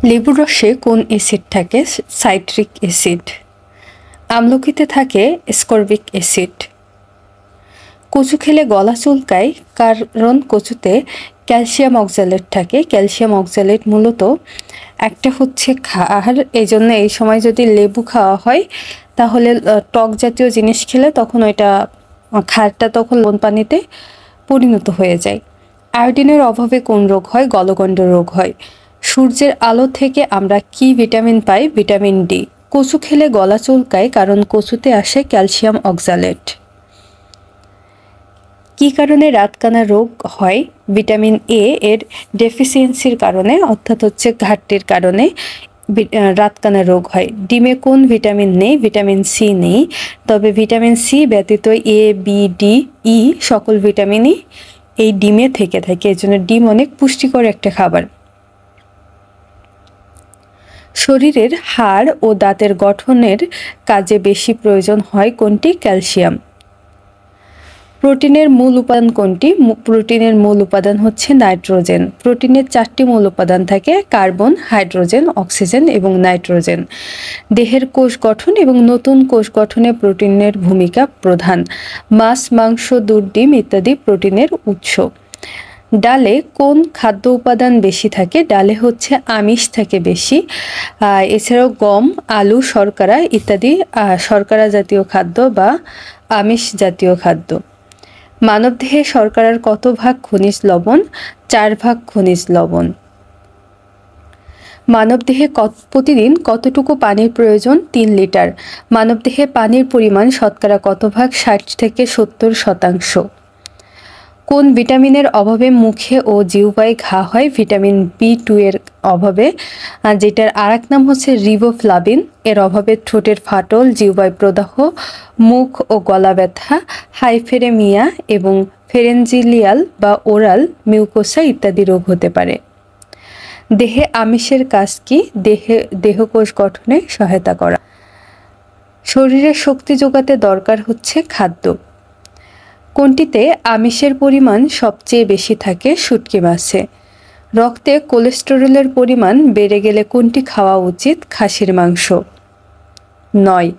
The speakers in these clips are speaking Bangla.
লেবুর রসে কোন অ্যাসিড থাকে? Citric acid. আমলকিতে থাকে স্করবিক অ্যাসিড। কচু খেলে গলা চুলকায়, কারণ কচুতে ক্যালসিয়াম অক্সালেট থাকে। ক্যালসিয়াম অক্সালেট মূলত একটা হচ্ছে খার, এই জন্য এই সময় যদি লেবু খাওয়া হয় তাহলে টক জাতীয় জিনিস খেলে তখন ওইটা খারটা তখন লবণ পানিতে পরিণত হয়ে যায়। আয়োডিনের অভাবে কোন রোগ হয়? গলগণ্ড রোগ হয়। সূর্যের আলো থেকে আমরা কি ভিটামিন পাই? Vitamin D. কচু খেলে গলা চুলকায়, কারণ কচুতে আসে ক্যালসিয়াম অক্সালেট। কি কারণে রাতকানা রোগ হয়? ভিটামিন এ এর ডেফিসিয়েন্সির কারণে, অর্থাৎ হচ্ছে ঘাটতির কারণে রাতকানা রোগ হয়। ডিমে কোন ভিটামিন নেই? ভিটামিন সি নেই। তবে ভিটামিন সি ব্যতীত এ, বি, ডি, ই সকল ভিটামিনই এই ডিমে থেকে থাকে। এই জন্য ডিম অনেক পুষ্টিকর একটা খাবার। শরীরের হাড় ও দাঁতের গঠনের কাজে বেশি প্রয়োজন হয় কোনটি? ক্যালসিয়াম। প্রোটিনের মূল উপাদান কোনটি? প্রোটিনের মূল উপাদান হচ্ছে নাইট্রোজেন। প্রোটিনের 4টি মূল উপাদান থাকে: কার্বন, হাইড্রোজেন, অক্সিজেন এবং নাইট্রোজেন। দেহের কোষ গঠন এবং নতুন কোষ গঠনে প্রোটিনের ভূমিকা প্রধান। মাছ, মাংস, দুধ, ডিম ইত্যাদি প্রোটিনের উৎস। ডালে কোন খাদ্য উপাদান বেশি থাকে? ডালে হচ্ছে আমিষ থাকে বেশি। এছাড়াও গম, আলু, শর্করা ইত্যাদি শর্করা জাতীয় খাদ্য বা আমিষ জাতীয় খাদ্য। মানবদেহে শর্করার কত ভাগ খনিজ লবণ? 4 ভাগ খনিজ লবণ। মানবদেহে প্রতিদিন কতটুকু পানির প্রয়োজন? 3 লিটার। মানবদেহে পানির পরিমাণ শতকরা কত ভাগ? 60 থেকে 70%। কোন ভিটামিনের অভাবে মুখে ও জিহ্বায় ঘা হয়? ভিটামিন বি2 এর অভাবে, যেটার আরেক নাম হচ্ছে রিবোফ্লাভিন। এর অভাবে ঠোঁটের ফাটল, জিহ্বায় প্রদাহ, মুখ ও গলা ব্যথা, হাইপেরেমিয়া এবং ফেরেঞ্জিয়াল বা ওরাল মিউকোসা ইত্যাদি রোগ হতে পারে। দেহে আমিষের কাজ কি? দেহকোষ গঠনে সহায়তা করা। শরীরে শক্তি যোগাতে দরকার হচ্ছে খাদ্য। কোনটিতে আমিষের পরিমাণ সবচেয়ে বেশি থাকে? শুটকি মাছে। রক্তে কোলেস্টেরলের পরিমাণ বেড়ে গেলে কোনটি খাওয়া উচিত? খাসির মাংস। 9।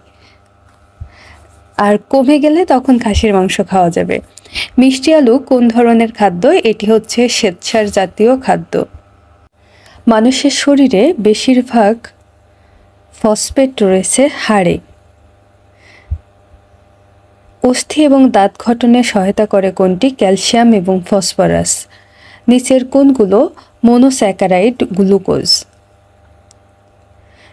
আর কমে গেলে তখন খাসির মাংস খাওয়া যাবে। মিষ্টি আলু কোন ধরনের খাদ্য? এটি হচ্ছে শ্বেতসার জাতীয় খাদ্য। মানুষের শরীরে বেশিরভাগ ফসফেট রয়েছে হাড়ে। অস্থি এবং দাঁত গঠনে সহায়তা করে কোনটি? ক্যালসিয়াম এবং ফসফরাস। নিচের কোনগুলো মনোস্যাকারাইড গ্লুকোজ?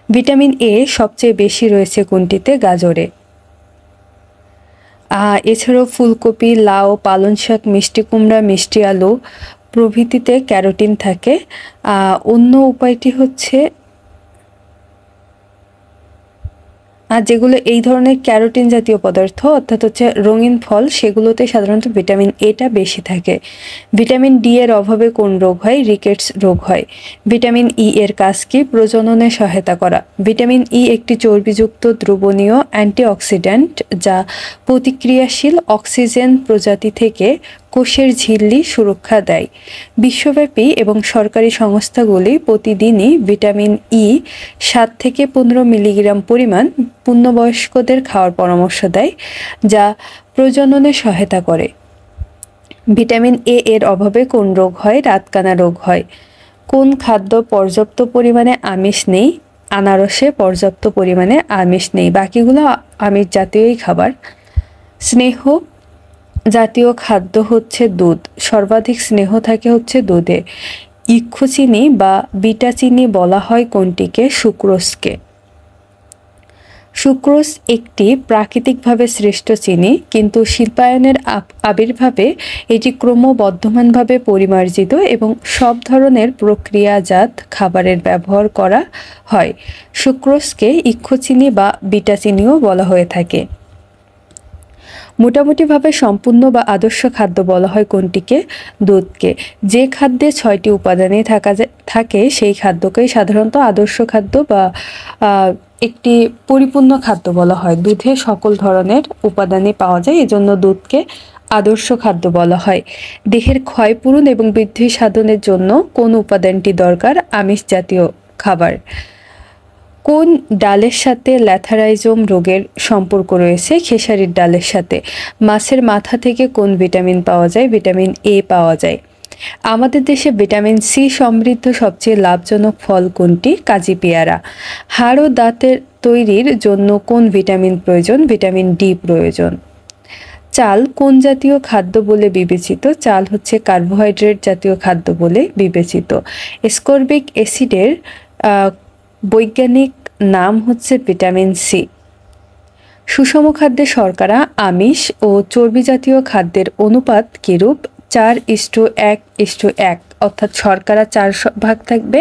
ভিটামিন এ সবচেয়ে বেশি রয়েছে কোনটিতে? গাজরে। এছাড়াও ফুলকপি, লাউ, পালং শাক, মিষ্টি কুমড়া, মিষ্টি আলু প্রভৃতিতে ক্যারোটিন থাকে। অন্য উপায়টি হচ্ছে আর যেগুলো এই ধরনের ক্যারোটিন জাতীয় পদার্থ, অর্থাৎ হচ্ছে রঙিন ফল, সেগুলোতে সাধারণত ভিটামিন এটা বেশি থাকে। ভিটামিন ডি এর অভাবে কোন রোগ হয়? রিকেটস রোগ হয়। ভিটামিন ই এর কাজ কি? প্রজননে সহায়তা করা। ভিটামিন ই একটি চর্বিযুক্ত দ্রবণীয় অ্যান্টিঅক্সিডেন্ট যা প্রতিক্রিয়াশীল অক্সিজেন প্রজাতি থেকে কোষের ঝিল্লি সুরক্ষা দেয়। বিশ্বব্যাপী এবং সরকারি সংস্থাগুলি প্রতিদিনই ভিটামিন ই 7 থেকে 15 মিলিগ্রাম পরিমাণ পূর্ণবয়স্কদের খাওয়ার পরামর্শ দেয়, যা প্রজননে সহায়তা করে। ভিটামিন এ এর অভাবে কোন রোগ হয়? রাতকানা রোগ হয়। কোন খাদ্য পর্যাপ্ত পরিমাণে আমিষ নেই? আনারসে পর্যাপ্ত পরিমাণে আমিষ নেই, বাকিগুলো আমিষ জাতীয়ই খাবার। স্নেহ জাতীয় খাদ্য হচ্ছে দুধ। সর্বাধিক স্নেহ থাকে হচ্ছে দুধে। ইক্ষুচিনি বা বিটা চিনি বলা হয় কোনটিকে? সুক্রোজকে। সুক্রোজ একটি প্রাকৃতিকভাবে সৃষ্ট চিনি, কিন্তু শিল্পায়নের আবির্ভাবে এটি ক্রমবর্ধমানভাবে পরিমার্জিত এবং সব ধরনের প্রক্রিয়াজাত খাবারের ব্যবহার করা হয়। সুক্রোজকে ইক্ষুচিনি বা বিটা চিনিও বলা হয়ে থাকে। মোটামুটিভাবে সম্পূর্ণ বা আদর্শ খাদ্য বলা হয় কোনটিকে? দুধকে। যে খাদ্যে 6টি উপাদানই থাকে সেই খাদ্যকেই সাধারণত আদর্শ খাদ্য বা একটি পরিপূর্ণ খাদ্য বলা হয়। দুধে সকল ধরনের উপাদানই পাওয়া যায়, এজন্য দুধকে আদর্শ খাদ্য বলা হয়। দেহের ক্ষয়পূরণ এবং বৃদ্ধি সাধনের জন্য কোন উপাদানটি দরকার? আমিষ জাতীয় খাবার। কোন ডালের সাথে ল্যাথারাইজম রোগের সম্পর্ক রয়েছে? খেসারির ডালের সাথে। মাছের মাথা থেকে কোন ভিটামিন পাওয়া যায়? ভিটামিন এ পাওয়া যায়। আমাদের দেশে ভিটামিন সি সমৃদ্ধ সবচেয়ে লাভজনক ফল কোনটি? কাজি পেয়ারা। হাড় ও দাঁতের তৈরির জন্য কোন ভিটামিন প্রয়োজন? ভিটামিন ডি প্রয়োজন। চাল কোন জাতীয় খাদ্য বলে বিবেচিত? চাল হচ্ছে কার্বোহাইড্রেট জাতীয় খাদ্য বলে বিবেচিত। স্করবিক অ্যাসিডের বৈজ্ঞানিক নাম হচ্ছে ভিটামিন সি। সুষম খাদ্যে শর্করা, আমিষ ও চর্বি জাতীয় খাদ্যের অনুপাত কিরূপ? 4:1:1, অর্থাৎ শর্করা 4 ভাগ থাকবে,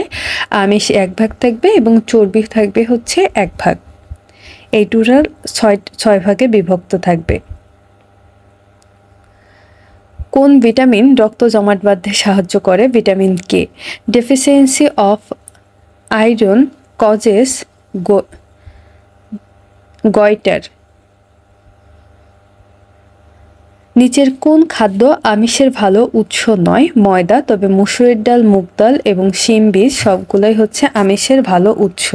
আমিষ 1 ভাগ থাকবে এবং চর্বি থাকবে হচ্ছে 1 ভাগ। এই টোটাল 6 ভাগে বিভক্ত থাকবে। কোন ভিটামিন রক্ত জমাট বাঁধতে সাহায্য করে? Vitamin K. Deficiency of iron causes goitre. নিচের কোন খাদ্য আমিষের ভালো উৎস নয়? ময়দা। তবে মসুরের ডাল, মুগ ডাল এবং শিম বীজ সবগুলোই হচ্ছে আমিষের ভালো উৎস।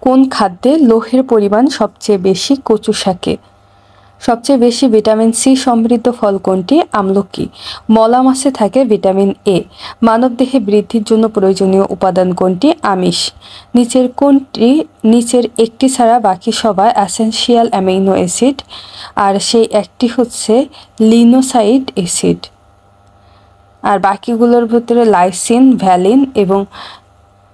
কোন খাদ্যে লোহের পরিমাণ সবচেয়ে বেশি? কচু শাকে। সবচেয়ে বেশি ভিটামিন সি সমৃদ্ধ ফল কোনটি? আমলকি। মলা মাছে থাকে ভিটামিন এ। মানবদেহে বৃদ্ধির জন্য প্রয়োজনীয় উপাদান কোনটি? আমিষ। নিচের একটি ছাড়া বাকি সবাই এসেনশিয়াল অ্যামিনো অ্যাসিড, আর সেই একটি হচ্ছে লিনোসাইড অ্যাসিড। আর বাকিগুলোর ভিতরে লাইসিন, ভ্যালিন এবং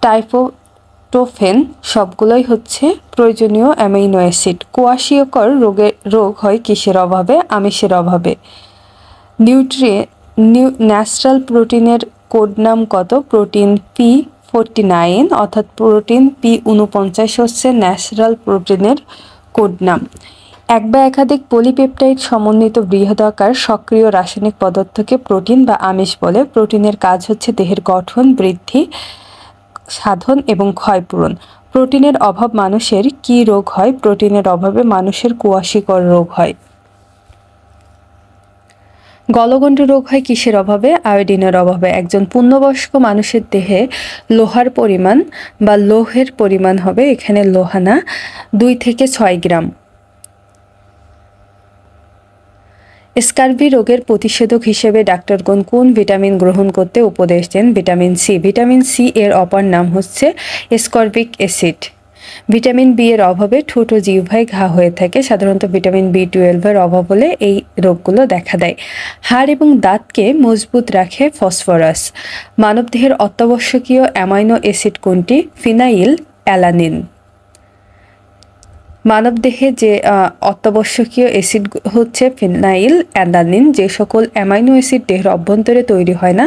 ট্রাইপটোফেন সবগুলোই হচ্ছে প্রয়োজনীয় অ্যামিনো অ্যাসিড। কোয়াশিয়কর রোগ হয় কিসের অভাবে? আমিষের অভাবে। ন্যাচারাল প্রোটিনের কোড নাম কত? প্রোটিন P49, অর্থাৎ প্রোটিন P49 হচ্ছে ন্যাচারাল প্রোটিনের কোড নাম। এক বা একাধিক পলিপেপটাইড সমন্বিত বৃহদাকার সক্রিয় রাসায়নিক পদার্থকে প্রোটিন বা আমিষ বলে। প্রোটিনের কাজ হচ্ছে দেহের গঠন, বৃদ্ধি সাধন এবং ক্ষয়পূরণ। প্রোটিনের অভাব মানুষের কি রোগ হয়? প্রোটিনের অভাবে মানুষের কোয়াশিকর রোগ হয়। গলগণ্ড রোগ হয় কিসের অভাবে? আয়োডিনের অভাবে। একজন পূর্ণবয়স্ক মানুষের দেহে লোহার পরিমাণ বা লোহের পরিমাণ হবে, এখানে লোহানা, 2 থেকে 6 গ্রাম। স্কারভি রোগের প্রতিষেধক হিসেবে ডাক্তারগণ কোন ভিটামিন গ্রহণ করতে উপদেশ দেন? Vitamin C. ভিটামিন সি এর অপর নাম হচ্ছে স্করবিক অ্যাসিড। ভিটামিন বি এর অভাবে ঠোঁট ও জিহ্বায় ঘা হয়ে থাকে। সাধারণত ভিটামিন B12 এর অভাব হলে এই রোগগুলো দেখা দেয়। হাড় এবং দাঁতকে মজবুত রাখে ফসফরাস। মানবদেহের অত্যাবশ্যকীয় অ্যামাইনো অ্যাসিড কোনটি? Phenyl alanine. মানবদেহে যে অত্যাবশ্যকীয় অ্যাসিড হচ্ছে ফিনাইল অ্যালানিন। যে সকল অ্যামাইনো অ্যাসিড দেহের অভ্যন্তরে তৈরি হয় না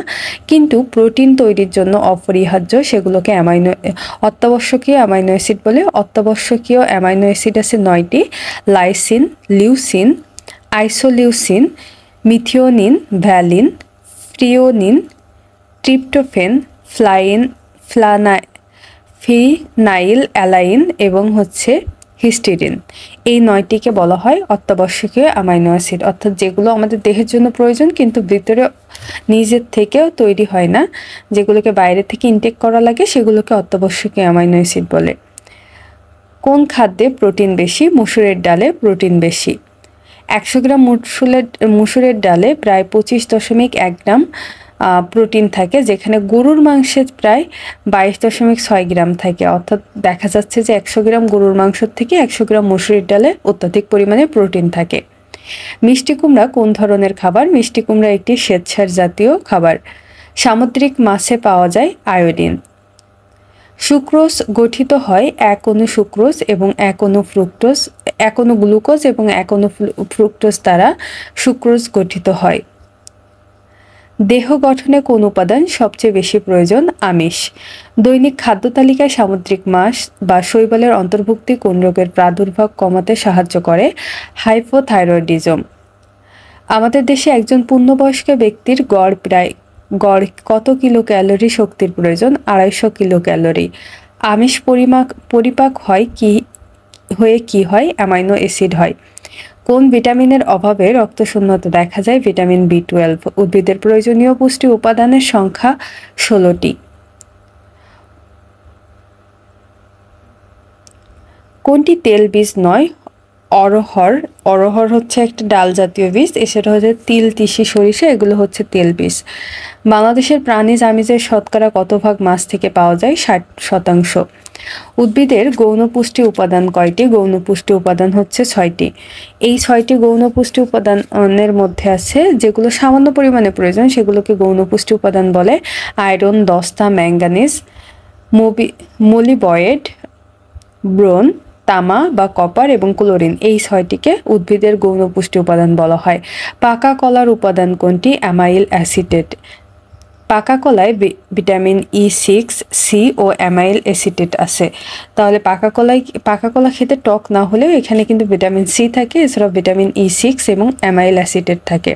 কিন্তু প্রোটিন তৈরির জন্য অপরিহার্য, সেগুলোকে অত্যাবশ্যকীয় অ্যামাইনো অ্যাসিড বলে। অত্যাবশ্যকীয় অ্যামাইনো অ্যাসিড আছে 9টি: lysine, leucine, isoleucine, methionine, valine, threonine, tryptophan, phenylalanine এবং হচ্ছে হিস্টিডিন। এই 9টিকে বলা হয় অত্যাবশ্যকীয় অ্যামাইনো অ্যাসিড, অর্থাৎ যেগুলো আমাদের দেহের জন্য প্রয়োজন কিন্তু ভিতরে নিজের থেকেও তৈরি হয় না, যেগুলোকে বাইরে থেকে ইনটেক করা লাগে সেগুলোকে অত্যাবশ্যকীয় অ্যামাইনো অ্যাসিড বলে। কোন খাদ্যে প্রোটিন বেশি? মসুরের ডালে প্রোটিন বেশি। 100 গ্রাম মসুরের ডালে প্রায় 25.1 গ্রাম প্রোটিন থাকে, যেখানে গরুর মাংসে প্রায় 22.6 গ্রাম থাকে। অর্থাৎ দেখা যাচ্ছে যে 100 গ্রাম গরুর মাংস থেকে 100 গ্রাম মসুরের ডালে অত্যাধিক পরিমাণে প্রোটিন থাকে। মিষ্টি কুমড়া কোন ধরনের খাবার? মিষ্টি কুমড়া একটি শ্বেতসার জাতীয় খাবার। সামুদ্রিক মাছে পাওয়া যায় আয়োডিন। সুক্রোজ গঠিত হয় এক অণু সুক্রোজ এবং এক অণু গ্লুকোজ এবং এক অণু ফ্রুক্টোজ দ্বারা সুক্রোজ গঠিত হয়। দেহ গঠনে কোন উপাদান সবচেয়ে বেশি প্রয়োজন? আমিষ। দৈনিক খাদ্য তালিকায় সামুদ্রিক মাছ বা শৈবালের অন্তর্ভুক্তি কোন রোগের প্রাদুর্ভাব কমাতে সাহায্য করে? হাইপোথাইরয়েডিজম। আমাদের দেশে একজন পূর্ণবয়স্ক ব্যক্তির গড় কত কিলো ক্যালোরি শক্তির প্রয়োজন? 250 কিলো ক্যালোরি। আমিষ পরিপাক হয় কি হয়? অ্যামাইনো অ্যাসিড হয়। কোন ভিটামিনের অভাবে রক্তশূন্যতা দেখা যায়? Vitamin B12। উদ্ভিদের প্রয়োজনীয় পুষ্টি উপাদানের সংখ্যা 16টি। কোনটি তেল বীজ নয়? অরহর। অরহর হচ্ছে একটা ডাল জাতীয় বীজ, এছাড়া হচ্ছে তিল, তিসি, সরিষা, এগুলো হচ্ছে তেল বীজ। বাংলাদেশের প্রাণীজ আমিষের শতকরা কত ভাগ মাছ থেকে পাওয়া যায়? 60%। উদ্ভিদের গৌণ পুষ্টি উপাদান কয়টি? গৌণ পুষ্টি উপাদান হচ্ছে 6টি। এই 6টি গৌণ পুষ্টি উপাদানের মধ্যে আছে যেগুলো সামান্য পরিমাণে প্রয়োজন সেগুলোকে গৌণ পুষ্টি উপাদান বলে। আয়রন, দস্তা, ম্যাঙ্গানিজ, মোলিবয়েড, ব্রোন, তামা বা কপার এবং ক্লোরিন, এই 6টিকে উদ্ভিদের গৌণ পুষ্টি উপাদান বলা হয়। পাকা কলার উপাদান কোনটি? Amyl acetate. পাকা কলায় ভিটামিন E6, সি ও অ্যামাইল অ্যাসিটেট আছে। তাহলে পাকা কলা খেতে টক না হলেও এখানে কিন্তু ভিটামিন সি থাকে, এছাড়াও ভিটামিন E6 এবং অ্যামাইল অ্যাসিটেট থাকে।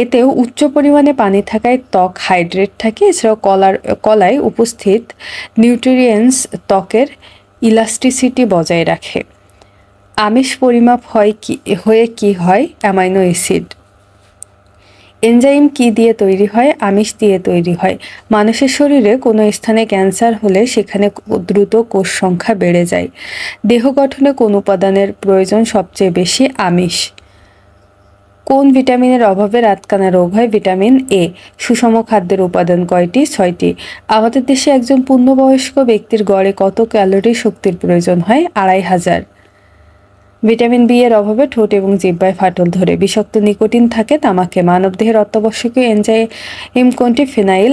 এতেও উচ্চ পরিমাণে পানি থাকায় ত্বক হাইড্রেট থাকে। এছাড়াও কলায় উপস্থিত নিউট্রিয়েন্টস ত্বকের ইলাস্টিসিটি বজায় রাখে। আমিষ পরিমাপ হয়ে কি হয়? Amino acid. এনজাইম কি দিয়ে তৈরি হয়? আমিষ দিয়ে তৈরি হয়। মানুষের শরীরে কোনো স্থানে ক্যান্সার হলে সেখানে দ্রুত কোষ সংখ্যা বেড়ে যায়। দেহ গঠনে কোন উপাদানের প্রয়োজন সবচেয়ে বেশি? আমিষ। কোন ভিটামিনের অভাবে রাতকানা রোগ হয়? Vitamin A. সুষম খাদ্যের উপাদান কয়টি? 6টি। আমাদের দেশে একজন পূর্ণবয়স্ক ব্যক্তির গড়ে কত ক্যালোরি শক্তির প্রয়োজন হয়? 2500। ভিটামিন বি এর অভাবে ঠোঁট এবং জিহ্বায় ফাটল ধরে। বিষাক্ত নিকোটিন থাকে তামাকে। মানবদেহের অত্যাবশ্যকীয় এনজাইম কোনটি? Phenyl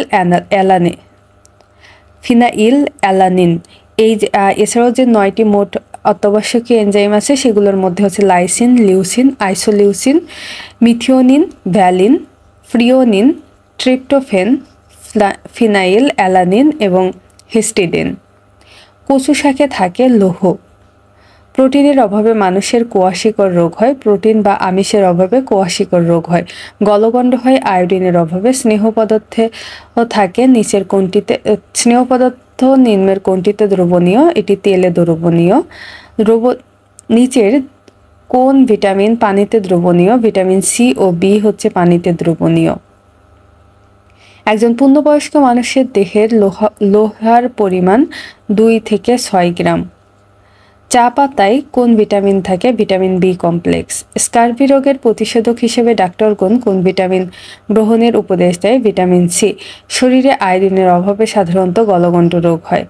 alanine. এছাড়াও যে 9টি মোট অত্যাবশ্যকীয় এনজাইম আছে সেগুলোর মধ্যে হচ্ছে lysine, leucine, isoleucine, methionine, valine, threonine, tryptophan, phenylalanine এবং হিস্টিডিন। কচু শাকে থাকে লৌহ। প্রোটিনের অভাবে মানুষের কোয়াশিকর রোগ হয়। প্রোটিন বা আমিষের অভাবে কোয়াশিকর রোগ হয়। গলগণ্ড হয় আয়োডিনের অভাবে। স্নেহ পদার্থ নিম্নের কোনটিতে দ্রবণীয়? এটি তেলে দ্রবণীয়। নিচের কোন ভিটামিন পানিতে দ্রবণীয়? ভিটামিন সি ও বি হচ্ছে পানিতে দ্রবণীয়। একজন পূর্ণবয়স্ক মানুষের দেহের লোহার পরিমাণ 2 থেকে 6 গ্রাম। চা পাতায় কোন ভিটামিন থাকে? Vitamin B complex. স্কার্ভি রোগের প্রতিষেধক হিসেবে ডাক্তারগণ কোন ভিটামিন গ্রহণের উপদেশ দেয়? Vitamin C. শরীরে আয়োডিনের অভাবে সাধারণত গলগণ্ড রোগ হয়।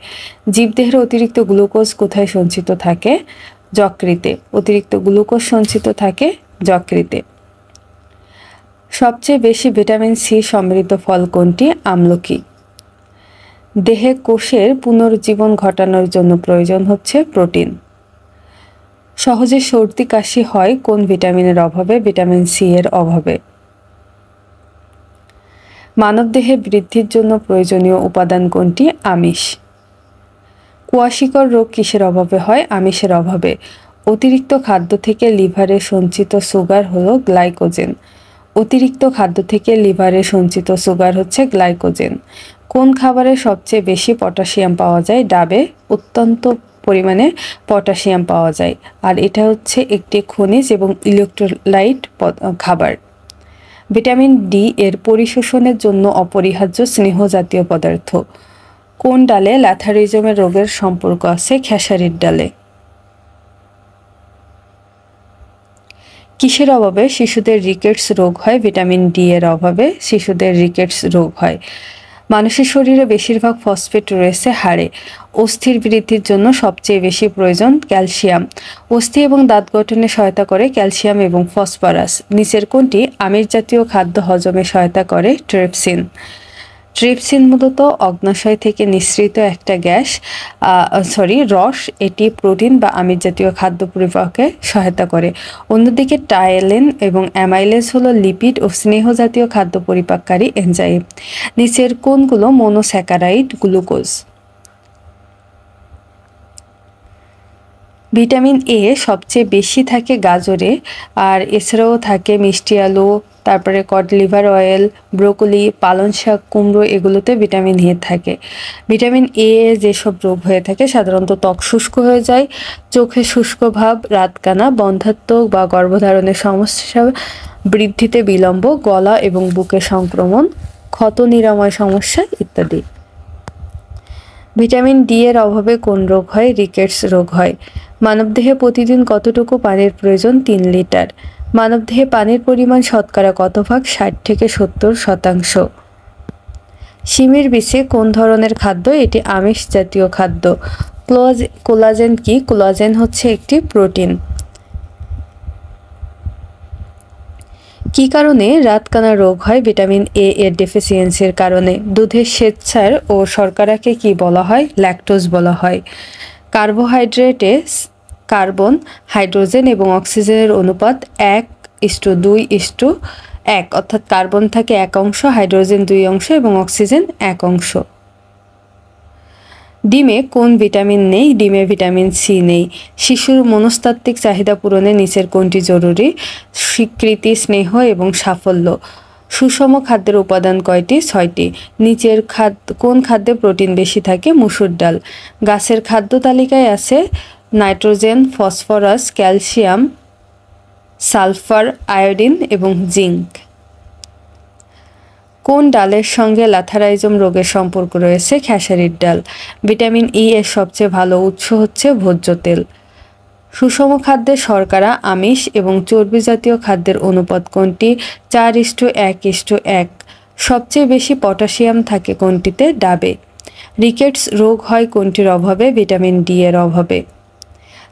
জীবদেহের অতিরিক্ত গ্লুকোজ কোথায় সঞ্চিত থাকে? যকৃতে। অতিরিক্ত গ্লুকোজ সঞ্চিত থাকে যকৃতে। সবচেয়ে বেশি ভিটামিন সি সমৃদ্ধ ফল কোনটি? আমলকি। দেহে কোষের পুনরুজ্জীবন ঘটানোর জন্য প্রয়োজন হচ্ছে প্রোটিন। সহজে সর্দি কাশি হয় কোন ভিটামিনের অভাবে? ভিটামিন সি এর অভাবে। মানবদেহে বৃদ্ধির জন্য প্রয়োজনীয় উপাদান কোনটি? আমিষ। কোয়াশিকর রোগ কিসের অভাবে হয়? আমিষের অভাবে। অতিরিক্ত খাদ্য থেকে লিভারে সঞ্চিত সুগার হলো গ্লাইকোজেন। অতিরিক্ত খাদ্য থেকে লিভারে সঞ্চিত সুগার হচ্ছে গ্লাইকোজেন। কোন খাবারে সবচেয়ে বেশি পটাশিয়াম পাওয়া যায়? ডাবে অত্যন্ত পরিমাণে পটাশিয়াম পাওয়া যায়, আর এটা হচ্ছে একটি খনিজ এবং ইলেকট্রোলাইট খাবার। ভিটামিন ডি এর পরিশোষণের জন্য অপরিহার্য স্নেহ জাতীয় পদার্থ। কোন ডালে ল্যাথারিজমের রোগের সম্পর্ক আছে? খেসারির ডালে। কিসের অভাবে শিশুদের রিকেটস রোগ হয়? ভিটামিন ডি এর অভাবে শিশুদের রিকেটস রোগ হয়। মানুষের শরীরে বেশিরভাগ ফসফেট রয়েছে হাড়ে। অস্থির বৃদ্ধির জন্য সবচেয়ে বেশি প্রয়োজন ক্যালসিয়াম। অস্থি এবং দাঁত গঠনে সহায়তা করে ক্যালসিয়াম এবং ফসফরাস। নিচের কোনটি আমিষ জাতীয় খাদ্য হজমে সহায়তা করে? ট্রিপসিন। ট্রিপসিন মূলত অগ্নাশয় থেকে নিঃসৃত একটা রস। এটি প্রোটিন বা আমিষ জাতীয় খাদ্য পরিপাকে সহায়তা করে। অন্যদিকে টায়ালিন এবং অ্যামাইলেজ হলো লিপিড ও স্নেহ জাতীয় খাদ্য পরিপাককারী এনজাইম। নিচের কোনগুলো মনোস্যাকারাইড গ্লুকোজ? ভিটামিন এ সবচেয়ে বেশি থাকে গাজরে, আর এছাড়াও থাকে মিষ্টি আলু, তারপরে কড লিভার অয়েল, ব্রোকলি, পালং শাক, কুমড়ো, এগুলোতে ভিটামিন এ থাকে। ভিটামিন এ যেসব রোগ হয়ে থাকে সাধারণত ত্বক শুষ্ক হয়ে যায়, চোখে শুষ্ক ভাব, রাতকানা, বন্ধ্যাত্ব বা গর্ভধারণের সমস্যা, বৃদ্ধিতে বিলম্ব, গলা এবং বুকে সংক্রমণ, ক্ষত নিরাময় সমস্যা ইত্যাদি। ভিটামিন ডি এর অভাবে কোন রোগ হয়? রিকেটস রোগ হয়। মানবদেহে প্রতিদিন কতটুকু পানির প্রয়োজন? 3 লিটার। মানবদেহে পানির পরিমাণ শতকরা কত ভাগ? 60 থেকে 70%। শিমের বীজে কোন ধরনের খাদ্য? এটি আমিষ জাতীয় খাদ্য। কোলাজেন কি? কোলাজেন হচ্ছে একটি প্রোটিন। কি কারণে রাতকানা রোগ হয়? ভিটামিন এ এর ডেফিসিয়েন্সির কারণে। দুধের শ্বেতসার ও শর্করাকে কি বলা হয়? ল্যাকটোজ বলা হয়। কার্বোহাইড্রেটে কার্বন, হাইড্রোজেন এবং অক্সিজেনের অনুপাত 1:2:1, অর্থাৎ কার্বন থাকে 1 অংশ, হাইড্রোজেন 2 অংশ এবং অক্সিজেন 1 অংশ। ডিমে কোন ভিটামিন নেই? ডিমে ভিটামিন সি নেই। শিশুর মনস্তাত্ত্বিক চাহিদা পূরণে নিচের কোনটি জরুরি? স্বীকৃতি, স্নেহ এবং সাফল্য। সুষম খাদ্যের উপাদান কয়টি? 6টি। নিচের কোন খাদ্যে প্রোটিন বেশি থাকে? মসুর ডাল। গাছের খাদ্য তালিকায় আছে nitrogen, phosphorus, calcium, sulphur, iodine এবং জিঙ্ক। কোন ডালের সঙ্গে ল্যাথারাইজম রোগের সম্পর্ক রয়েছে? খেসারির ডাল। ভিটামিন ই এর সবচেয়ে ভালো উৎস হচ্ছে ভোজ্য তেল। সুষম খাদ্যে শর্করা, আমিষ এবং চর্বি জাতীয় খাদ্যের অনুপাত কোনটি? 4:1:1। সবচেয়ে বেশি পটাশিয়াম থাকে কোনটিতে? ডাবে। রিকেটস রোগ হয় কোনটির অভাবে? ভিটামিন ডি এর অভাবে।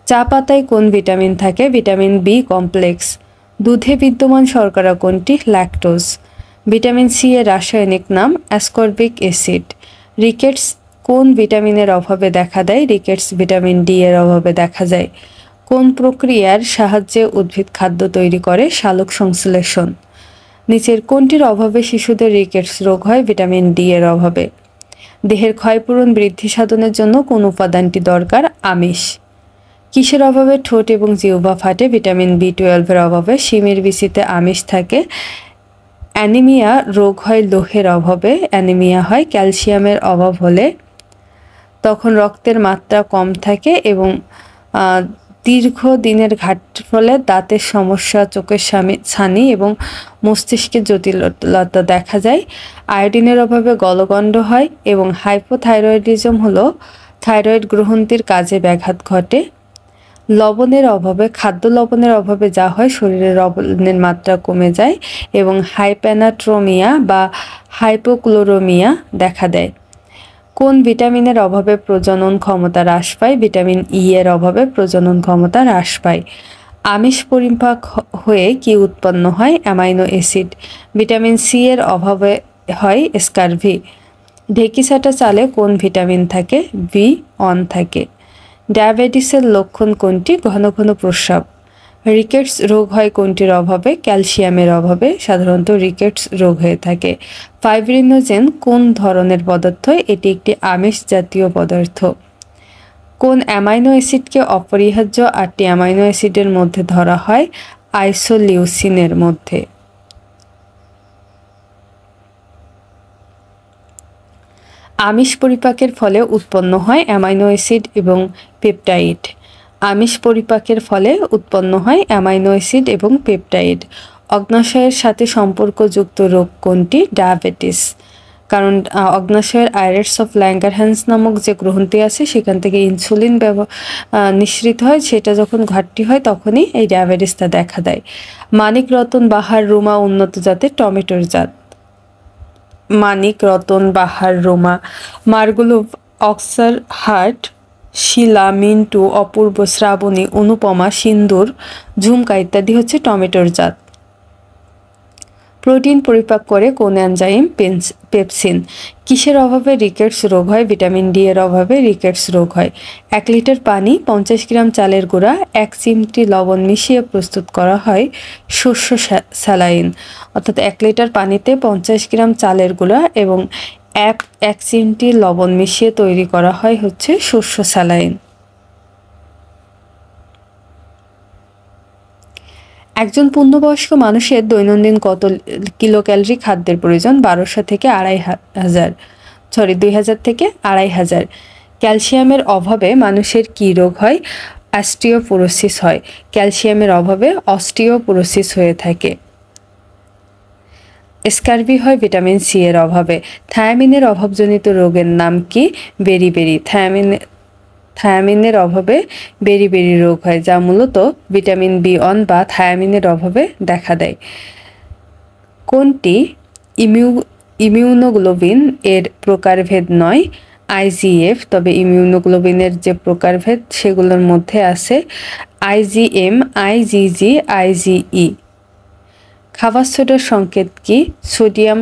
চা পাতায় কোন ভিটামিন থাকে? Vitamin B complex. দুধে বিদ্যমান শর্করা কোনটি? ল্যাকটোজ। ভিটামিন সি এর রাসায়নিক নাম অ্যাসকর্বিক অ্যাসিড। রিকেটস কোন ভিটামিনের অভাবে দেখা দেয়? রিকেটস ভিটামিন ডি এর অভাবে দেখা যায়। কোন প্রক্রিয়ার সাহায্যে উদ্ভিদ খাদ্য তৈরি করে? সালোক সংশ্লেষণ। নিচের কোনটির অভাবে শিশুদের রিকেটস রোগ হয়? ভিটামিন ডি এর অভাবে। দেহের ক্ষয়পূরণ বৃদ্ধি সাধনের জন্য কোন উপাদানটি দরকার? আমিষ। কিসের অভাবে ঠোঁট এবং জিহ্বা ফাটে? ভিটামিন বি12 এর অভাবে। শিমের বিচিতে আমিষ থাকে। অ্যানিমিয়া রোগ হয় লোহের অভাবে। অ্যানিমিয়া হয় ক্যালসিয়ামের অভাব হলে। তখন রক্তের মাত্রা কম থাকে এবং দীর্ঘ দিনের ঘাটতির ফলে দাঁতের সমস্যা, চোখের ছানি এবং মস্তিষ্কের জটিলতা দেখা যায়। আয়োডিনের অভাবে গলগণ্ড হয় এবং হাইপোথাইরয়েডিজম হলো থাইরয়েড গ্রন্থির কাজে ব্যাঘাত ঘটে। লবণের অভাবে, খাদ্য লবণের অভাবে যা হয়, শরীরে লবণের মাত্রা কমে যায় এবং হাইপ্যানাট্রোমিয়া বা হাইপোক্লোরোমিয়া দেখা দেয়। কোন ভিটামিনের অভাবে প্রজনন ক্ষমতা হ্রাস পায়? ভিটামিন ই এর অভাবে প্রজনন ক্ষমতা হ্রাস পায়। আমিষ পরিপাক হয়ে কি উৎপন্ন হয়? Amino acid. ভিটামিন সি এর অভাবে হয় স্কারভি। ঢেঁকিছাটা চালে কোন ভিটামিন থাকে? বি1 থাকে। ডায়াবেটিসের লক্ষণ কোনটি? ঘন ঘন প্রস্রাব। রিকেটস রোগ হয় কোনটির অভাবে? ক্যালসিয়ামের অভাবে সাধারণত রিকেটস রোগ হয়ে থাকে। ফাইব্রিনোজেন কোন ধরনের পদার্থ? এটি একটি আমিষ জাতীয় পদার্থ। কোন অ্যামাইনো অ্যাসিডকে অপরিহার্য 8টি অ্যামাইনো অ্যাসিডের মধ্যে ধরা হয়? আইসোলিউসিনের মধ্যে। আমিষ পরিপাকের ফলে উৎপন্ন হয় অ্যামাইনো অ্যাসিড এবং পেপটাইড। আমিষ পরিপাকের ফলে উৎপন্ন হয় অ্যামাইনো অ্যাসিড এবং পেপটাইড। অগ্নাশয়ের সাথে সম্পর্কযুক্ত রোগ কোনটি? ডায়াবেটিস। কারণ অগ্নাশয়ের আইলেটস অফ ল্যাঙ্গারহ্যান্স নামক যে গ্রন্থি আছে সেখান থেকে ইনসুলিন নিঃসৃত হয়, সেটা যখন ঘাটতি হয় তখনই এই ডায়াবেটিসটা দেখা দেয়। মানিক রতন বাহার রুমা উন্নত জাতের টমেটোর জাত। মানিক রতন বাহার রোমা। মার্গুলুভ, অক্সার হার্ট, শিলা, মিন্টু, অপূর্ব, শ্রাবণী, অনুপমা, সিন্দুর, ঝুমকা ইত্যাদি হচ্ছে টমেটোর জাত। প্রোটিন পরিপাক করে কোন এনজাইম? পেপসিন। কিসের অভাবে রিকেটস রোগ হয়? ভিটামিন ডি এর অভাবে রিকেটস রোগ হয়। 1 লিটার পানি, 50 গ্রাম চালের গুঁড়া, 1 চিমটি লবণ মিশিয়ে প্রস্তুত করা হয় শস্য স্যালাইন। অর্থাৎ 1 লিটার পানিতে 50 গ্রাম চালের গুঁড়া এবং 1 চিমটি লবণ মিশিয়ে তৈরি করা হয় হচ্ছে শস্য স্যালাইন। একজন পূর্ণবয়স্ক মানুষের দৈনন্দিন কত কিলোক্যালোরি খাদ্যের প্রয়োজন? 1200 থেকে 2000 থেকে 2500। ক্যালসিয়ামের অভাবে মানুষের কি রোগ হয়? অস্টিওপোরোসিস হয়। ক্যালসিয়ামের অভাবে অস্টিওপোরোসিস হয়ে থাকে। স্কারভি হয় ভিটামিন সি এর অভাবে। থায়ামিনের অভাবজনিত রোগের নাম কি? বেরিবেরি। থায়ামিনের অভাবে বেরি রোগ হয়, যা মূলত ভিটামিন B1 বা থায়ামিনের অভাবে দেখা দেয়। কোনটি ইমিউনোগ্লোবিন এর প্রকারভেদ নয়? IgF, তবে ইমিউনোগ্লোবিনের যে প্রকারভেদ সেগুলোর মধ্যে আছে IgM, IgG, IgE। খাবার সোডার সংকেত কি? Sodium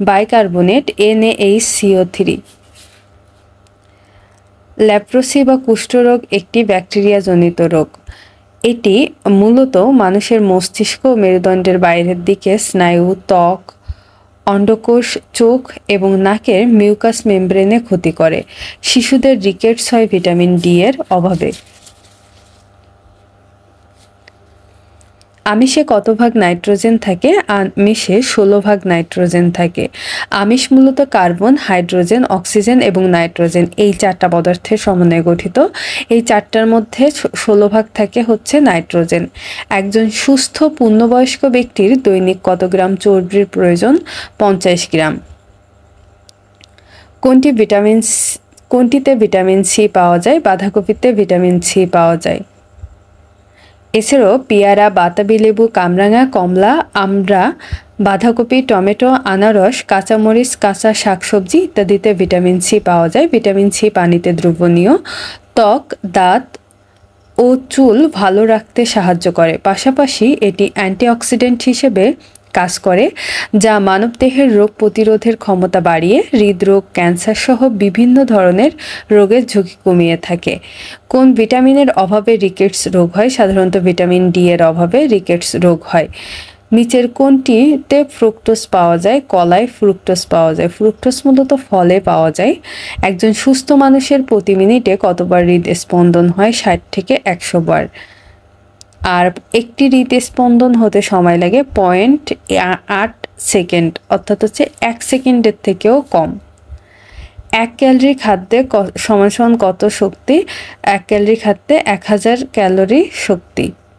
bicarbonate, NaHCO3। লেপ্রোসি বা কুষ্ঠরোগ একটি ব্যাকটেরিয়াজনিত রোগ। এটি মূলত মানুষের মস্তিষ্ক ও মেরুদণ্ডের বাইরের দিকে স্নায়ু, ত্বক, অন্ডকোষ, চোখ এবং নাকের মিউকাস মেমব্রেনে ক্ষতি করে। শিশুদের রিকেটস হয় ভিটামিন ডি এর অভাবে। আমিষে কত ভাগ নাইট্রোজেন থাকে? আমিষে 16 ভাগ নাইট্রোজেন থাকে। আমিষ মূলত কার্বন, হাইড্রোজেন, অক্সিজেন এবং নাইট্রোজেন এই 4টা পদার্থের সমন্বয়ে গঠিত। এই 4টার মধ্যে 16 ভাগ থাকে হচ্ছে নাইট্রোজেন। একজন সুস্থ পূর্ণবয়স্ক ব্যক্তির দৈনিক কত গ্রাম চর্বির প্রয়োজন? 50 গ্রাম। কোনটিতে ভিটামিন সি পাওয়া যায়? বাঁধাকপিতে ভিটামিন সি পাওয়া যায়। এছাড়াও পেয়ারা, বাতাবি লেবু, কামরাঙা, কমলা, আমড়া, বাঁধাকপি, টমেটো, আনারস, কাঁচামরিচ, কাঁচা শাকসবজি ইত্যাদিতে ভিটামিন সি পাওয়া যায়। ভিটামিন সি পানিতে দ্রবণীয়। ত্বক, দাঁত ও চুল ভালো রাখতে সাহায্য করে। পাশাপাশি এটি অ্যান্টিঅক্সিডেন্ট হিসেবে কাজ করে, যা মানবদেহের রোগ প্রতিরোধের ক্ষমতা বাড়িয়ে হৃদরোগ, ক্যান্সার সহ বিভিন্ন ধরনের রোগের ঝুঁকি কমিয়ে থাকে। কোন ভিটামিনের অভাবে রিকেটস রোগ হয়? সাধারণত ভিটামিন ডি এর অভাবে রিকেটস রোগ হয়। নিচের কোনটিতে ফ্রুক্টোজ পাওয়া যায়? কলায় ফ্রুক্টোজ পাওয়া যায়। ফ্রুক্টোজ মূলত ফলে পাওয়া যায়। একজন সুস্থ মানুষের প্রতি মিনিটে কতবার হৃদস্পন্দন হয়? 60 থেকে 100 বার। আর একটি হৃদস্পন্দন হতে সময় লাগে 0.8 সেকেন্ড, অর্থাৎ হচ্ছে 1 সেকেন্ডের থেকেও কম। 1 ক্যালোরি খাদ্যে সমান কত শক্তি? 1 ক্যালোরি খাদ্যে 1000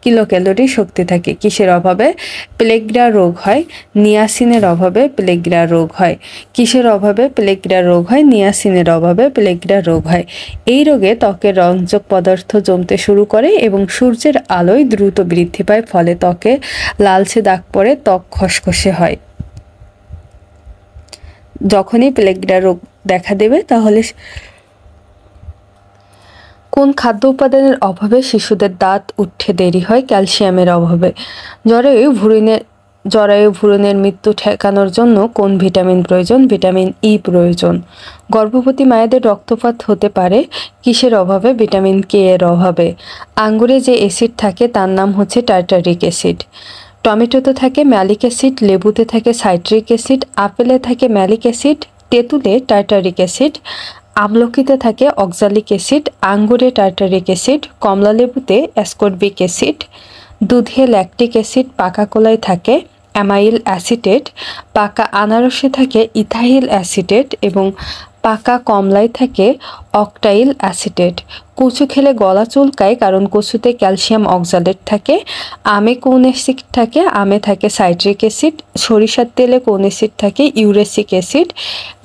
কিলোক্যালোরি শক্তি থাকে। কিসের অভাবে প্লেগরা রোগ হয়? নিয়াসিনের অভাবে প্লেগরা রোগ হয়। কিসের অভাবে প্লেগরা রোগ হয়? নিয়াসিনের অভাবে প্লেগরা রোগ হয়। এই রোগে ত্বকের রঞ্জক পদার্থ জমতে শুরু করে এবং সূর্যের আলোয় দ্রুত বৃদ্ধি পায়, ফলে ত্বকে লালচে দাগ পড়ে, ত্বক খসখসে হয়। যখনই প্লেগরা রোগ দেখা দেবে তাহলে কোন খাদ্য উপাদানের অভাবে শিশুদের দাঁত উঠতে দেরি হয়? ক্যালসিয়ামের অভাবে। জরায়ু ভ্রূণের মৃত্যু ঠেকানোর জন্য কোন ভিটামিন প্রয়োজন? ভিটামিন ই প্রয়োজন। গর্ভবতী মায়েদের রক্তপাত হতে পারে কিসের অভাবে? ভিটামিন কে এর অভাবে। আঙ্গুরে যে অ্যাসিড থাকে তার নাম হচ্ছে টার্টারিক অ্যাসিড। টমেটোতে থাকে ম্যালিক অ্যাসিড, লেবুতে থাকে সাইট্রিক অ্যাসিড, আপেলে থাকে ম্যালিক অ্যাসিড, তেঁতুলে টার্টারিক অ্যাসিড, আমলকিতে থাকে অক্সালিক অ্যাসিড, আঙ্গুরে টার্টারিক অ্যাসিড, কমলালেবুতে অ্যাসকর্বিক অ্যাসিড, দুধে ল্যাকটিক অ্যাসিড, পাকা কলায় থাকে অ্যামাইল অ্যাসিটেট, পাকা আনারসে থাকে ইথাইল অ্যাসিটেট এবং পাকা কমলায় থাকে অক্টাইল অ্যাসিটেট। কচু খেলে গলা চুলকায় কারণ কচুতে ক্যালসিয়াম অক্সালেট থাকে। আমে কোন অ্যাসিড থাকে? আমে থাকে সাইট্রিক অ্যাসিড। সরিষার তেলে কোন অ্যাসিড থাকে? ইউরেসিক অ্যাসিড।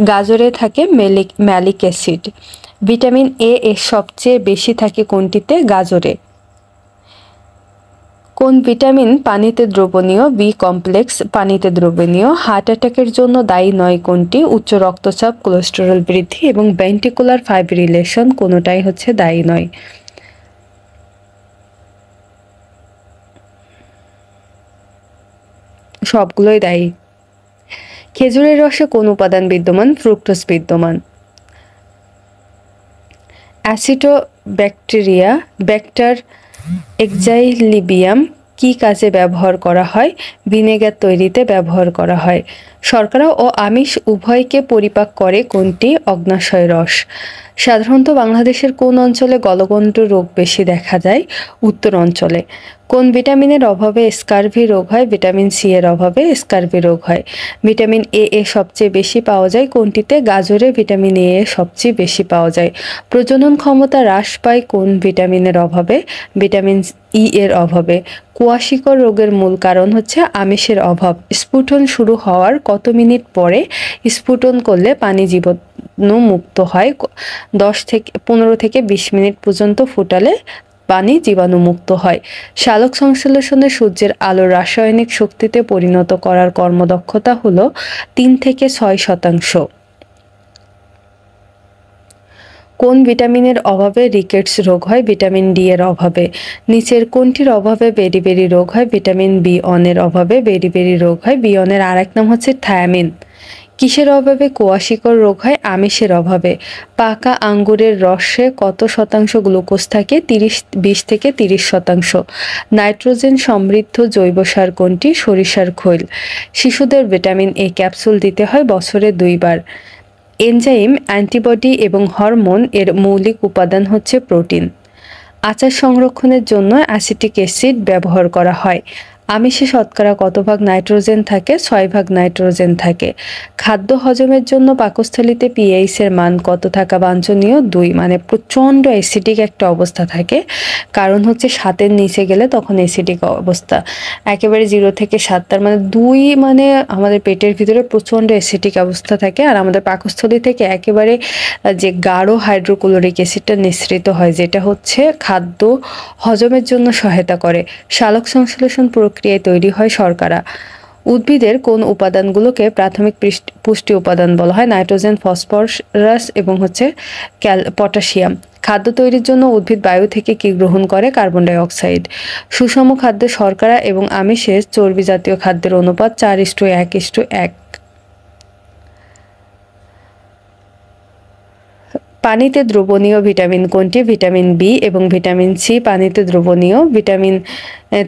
গাজরে থাকে ম্যালিক অ্যাসিড। ভিটামিন এ এর সবচেয়ে বেশি থাকে কোনটিতে? গাজরে। কোন ভিটামিন পানিতে দ্রবণীয়? বি কমপ্লেক্স পানিতে দ্রবণীয়। হার্ট অ্যাটাকের জন্য দায়ী নয় কোনটি? উচ্চ রক্তচাপ, কোলেস্টেরল বৃদ্ধি এবং ভেন্ট্রিকুলার ফাইব্রিলেশন কোনোটাই হচ্ছে দায়ী নয়। সবগুলোই দায়ী। খেজুরের রসে কোন উপাদান বিদ্যমান? ফ্রুক্টোজ বিদ্যমান। ব্যাক্টার এক্সাইলিবিয়াম কি কাজে ব্যবহার করা হয়? ভিনেগার তৈরিতে ব্যবহার করা হয়। শর্করা ও আমিষ উভয়কে পরিপাক করে কোনটি? অগ্ন্যাশয় রস। সাধারণত বাংলাদেশের কোন অঞ্চলে গলগণ্ড রোগ বেশি দেখা যায়? উত্তর অঞ্চলে। কোন ভিটামিনের অভাবে স্কারভি রোগ হয়? ভিটামিন সি এর অভাবে স্কারভি রোগ হয়। ভিটামিন এ সবচেয়ে বেশি পাওয়া যায় কোনটিতে? গাজরে ভিটামিন এ সবচেয়ে বেশি পাওয়া যায়। প্রজনন ক্ষমতা হ্রাস পায় কোন ভিটামিনের অভাবে? ভিটামিন ই এর অভাবে। কুয়াশিকর রোগের মূল কারণ হচ্ছে আমিষের অভাব। স্ফুটন শুরু হওয়ার কত মিনিট পরে স্ফুটন করলে মুক্ত হয়। 15 থেকে 20 মিনিট পর্যন্ত ফুটালে পানি জীবাণুমুক্ত হয়। সালোক সংশ্লেষণে সূর্যের আলোর রাসায়নিক শক্তিতে পরিণত করার কর্মদক্ষতা হলো 3 থেকে 6%। কোন ভিটামিনের অভাবে রিকেটস রোগ হয়? ভিটামিন ডি এর অভাবে। নিচের কোনটির অভাবে বেরি রোগ হয়? ভিটামিন বি1 এর অভাবে বেরি রোগ হয়। বি1 এর আরেক নাম হচ্ছে থায়ামিন। কিসের অভাবে কোয়াশিকড় রোগ হয়? আমিষের অভাবে। পাকা আঙ্গুরের রসে কত শতাংশ গ্লুকোজ থাকে? 20 থেকে 30%। নাইট্রোজেন সমৃদ্ধ জৈব সার কোনটি? সরিষার খৈল। শিশুদের ভিটামিন এ ক্যাপসুল দিতে হয় বছরে 2 বার। এনজাইম, অ্যান্টিবডি এবং হরমোন এর মৌলিক উপাদান হচ্ছে প্রোটিন। আচার সংরক্ষণের জন্য অ্যাসিটিক অ্যাসিড ব্যবহার করা হয়। আমিষে শতকরা কত ভাগ নাইট্রোজেন থাকে? 6 ভাগ নাইট্রোজেন থাকে। খাদ্য হজমের জন্য পাকস্থলীতে পিএইচ এর মান কত থাকা বাঞ্ছনীয়? 2, মানে প্রচণ্ড অ্যাসিডিক একটা অবস্থা থাকে। কারণ হচ্ছে 7-এর নিচে গেলে তখন অ্যাসিডিক অবস্থা। একেবারে 0 থেকে 7, তার মানে 2 মানে আমাদের পেটের ভিতরে প্রচণ্ড অ্যাসিডিক অবস্থা থাকে। আর আমাদের পাকস্থলী থেকে একেবারে যে গাঢ় হাইড্রোক্লোরিক অ্যাসিডটা নিঃসৃত হয়, যেটা হচ্ছে খাদ্য হজমের জন্য সহায়তা করে। সালোক সংশ্লেষণ প্রক্রিয়ায় তৈরি হয় শর্করা। উদ্ভিদের কোন উপাদানগুলোকে প্রাথমিক পুষ্টি উপাদান বলা হয়? নাইট্রোজেন, ফসফরাস এবং হচ্ছে পটাশিয়াম। খাদ্য তৈরির জন্য উদ্ভিদ বায়ু থেকে কি গ্রহণ করে? Carbon die oxide. সুষম খাদ্যে শর্করা এবং আমিষের চর্বি জাতীয় খাদ্যের অনুপাত 4:1:1। পানিতে দ্রবণীয় ভিটামিন কোনটি? ভিটামিন বি এবং ভিটামিন সি পানিতে দ্রবণীয়। ভিটামিন